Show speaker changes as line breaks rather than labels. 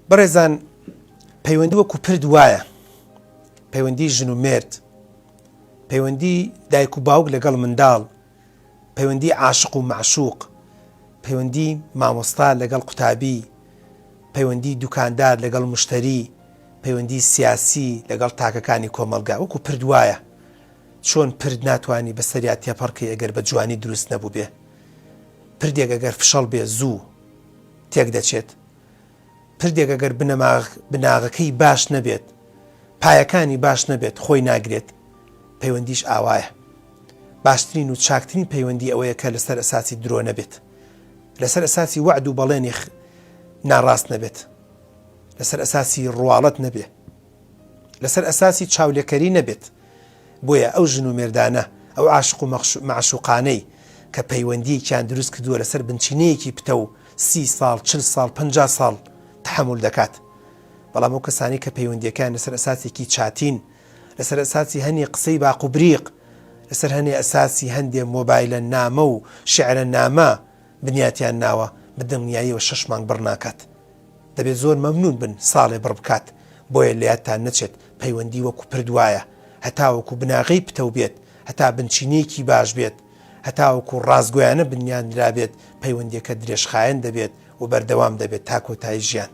بەڕێزان پەیوەندی وەکو پرد وایە، پەیوەندی ژن و مرد، پەیوەندی دایک و باوک لەگەڵ منداڵ، پەیوەندی عاشق و معشوق، پەیوەندی مامۆستا لەگەڵ قوتابی، پەیوەندی دوکاندار لەگەڵ مشتری، پەیوەندی سیاسی لەگەڵ تاکەکانی کۆمەلگا وەکو پرد وایە. چۆن پرد ناتوانانی بەسەریا تێپەڕکەی ئەگەر بە جوانی دروست نەبوو بێ. پردێک ئەگەر فشەڵ بێ زوو تێک دەچێت. پردێک ئەگەر بناغەکەی باش نەبێت، پایەکانی باش نەبێت، خۆی ناگرێت. پەیوەندیش ئاوایە. باشترین و چاکترین پەیوەندی ئەوەیە کە لەسەر ئەساسی درۆ نەبێت، لەسەر ئەساسی وعد و بەڵێنی ناڕاست نەبێت، لەسەر ئەساسی ڕواڵەت نەبێ، لەسەر ئەساسی چاولێکەری نەبێت. بۆیە ئەو ژن و مێردانە، ئەو عاشق و معشوقانەی کە پەیوەندیەکیان دروست کردووە لەسەر بنچینەیەکی پتە و 30 ساڵ 40 ساڵ 50 ساڵ تحمل دەکات. بەڵام ئەو کەسانی کە پەیوەندیەکان لەسەر ئەساسێکی چاتین، لەسەر ئەساسی هەنێ قسەی باق و بریق، لەسەر هەنێ ئەساسی هەندێک مۆبایلە نامە و شعرە نامە بنیاتیان ناوە، بەدڵنیاییەوە 6 مانگ بڕ ناکات. دەبێت زۆر مەمنون بن ساڵێ بڕ بکات. بۆیە لە یادتان نەچێت پەیوەندی وەکو پرد وایە، هەتا وەکو بناغەی پتە بێت، هەتا بنچینەیەکی باش بێت، هەتا وەکو ڕازگۆیانە بنیانرا بێت، پەیوەندیەکە درێژخایەن دەبێت و بەردەوام دەبێت تا کۆتایی ژیان.